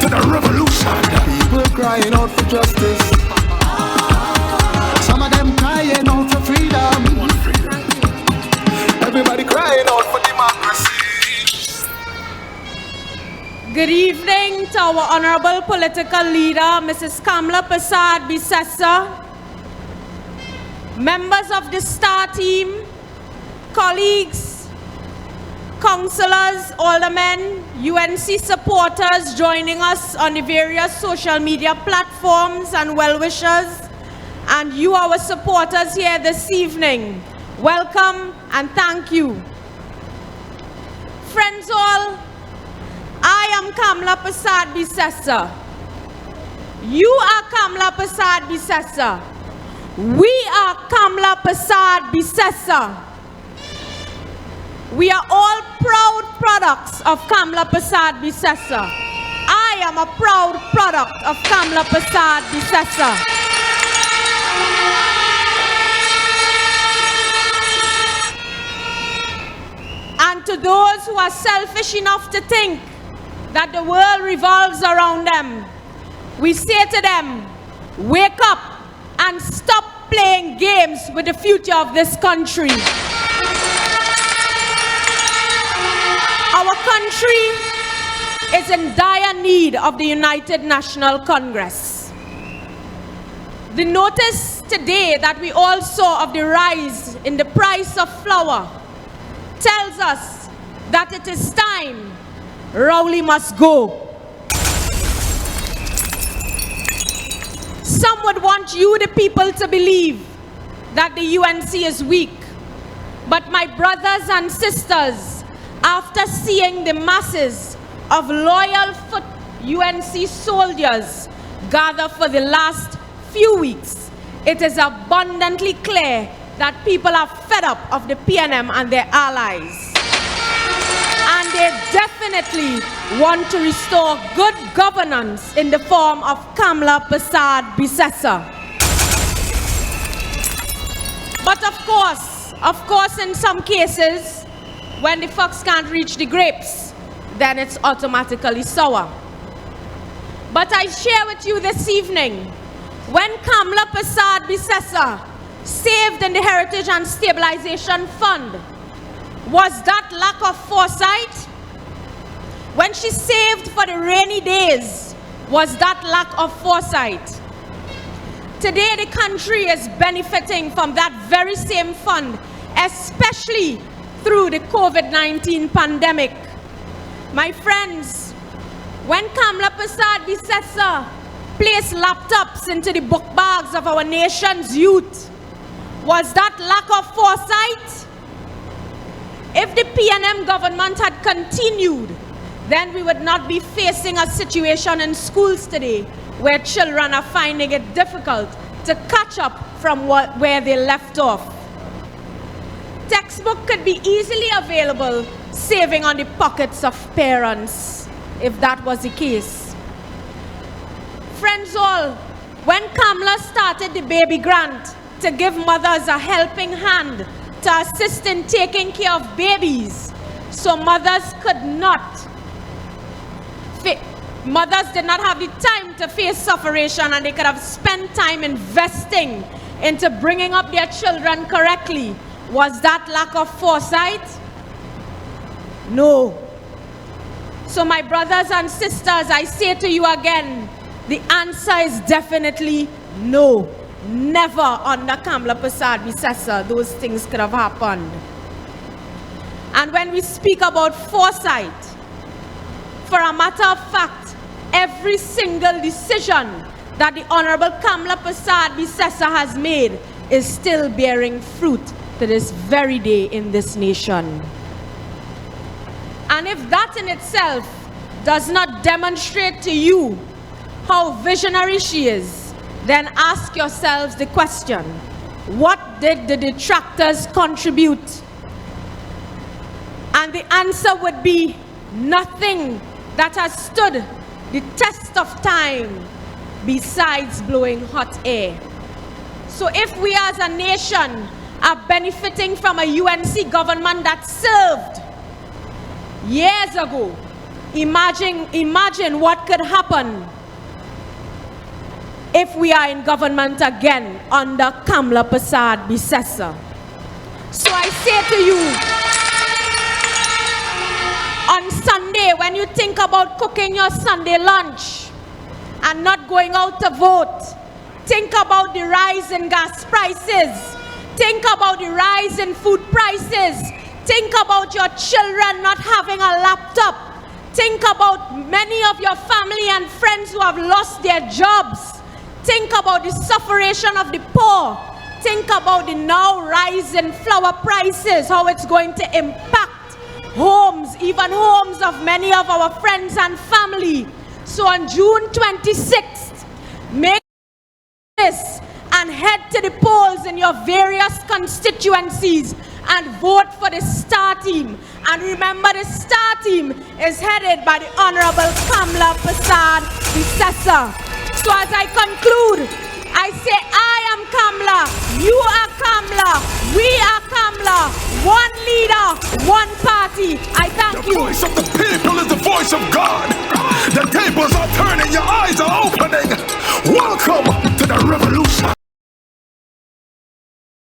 the revolution. People crying out for justice. Some of them crying out for freedom. Everybody crying out for democracy. Good evening to our honorable political leader, Mrs. Kamla Prasad Bisesa, members of the STAR team, colleagues, councillors, aldermen, UNC supporters joining us on the various social media platforms and well-wishers, and you, our supporters here this evening. Welcome and thank you. Friends all, I am Kamla Prasad Bisesa. You are Kamla Prasad Bisesa. We are Kamla Prasad Bisesa. We are all proud products of Kamla Prasad Bisesa. I am a proud product of Kamla Prasad Bisesa. And to those who are selfish enough to think that the world revolves around them, we say to them, wake up and stop playing games with the future of this country. Our country is in dire need of the United National Congress. The notice today that we all saw of the rise in the price of flour tells us that it is time Rowley must go. Some would want you, the people, to believe that the UNC is weak. But my brothers and sisters, after seeing the masses of loyal foot UNC soldiers gather for the last few weeks, it is abundantly clear that people are fed up of the PNM and their allies. And they definitely want to restore good governance in the form of Kamla Prasad Bisesa. But of course, in some cases, when the fox can't reach the grapes, then it's automatically sour. But I share with you this evening, when Kamla Prasad Bisesa saved in the Heritage and Stabilization Fund, was that lack of foresight? When she saved for the rainy days, was that lack of foresight? Today the country is benefiting from that very same fund, especially through the COVID-19 pandemic. My friends, when Kamla Prasad Bisesa placed laptops into the book bags of our nation's youth, was that lack of foresight? If the PNM government had continued, then we would not be facing a situation in schools today where children are finding it difficult to catch up from where they left off. Textbook could be easily available, saving on the pockets of parents, if that was the case. Friends all, when Kamla started the baby grant to give mothers a helping hand to assist in taking care of babies, so mothers did not have the time to face sufferation, and they could have spent time investing into bringing up their children correctly. Was that lack of foresight? No. So my brothers and sisters, I say to you again, the answer is definitely no. Never under Kamla Prasad Bisesa those things could have happened. And when we speak about foresight, for a matter of fact, every single decision that the Honorable Kamla Prasad Bisesa has made is still bearing fruit to this very day in this nation. And if that in itself does not demonstrate to you how visionary she is, then ask yourselves the question, what did the detractors contribute? And the answer would be nothing that has stood the test of time besides blowing hot air. So if we as a nation are benefiting from a UNC government that served years ago imagine what could happen if we are in government again under Kamla Prasad Bisesa. So I say to you, on Sunday, when you think about cooking your Sunday lunch and not going out to vote, think about the rise in gas prices. Think about the rise in food prices. Think about your children not having a laptop. Think about many of your family and friends who have lost their jobs. Think about the suffering of the poor. Think about the now rise in flour prices, how it's going to impact homes, even homes of many of our friends and family. So on June 26th, make this and head to the polls in your various constituencies and vote for the star team. And remember, the star team is headed by the Honorable Kamla Prasad Bisesa. So as I conclude, I say, I am Kamla, you are Kamla, we are Kamla, one leader, one party. I thank you. The voice of the people is the voice of God. The tables are turning, your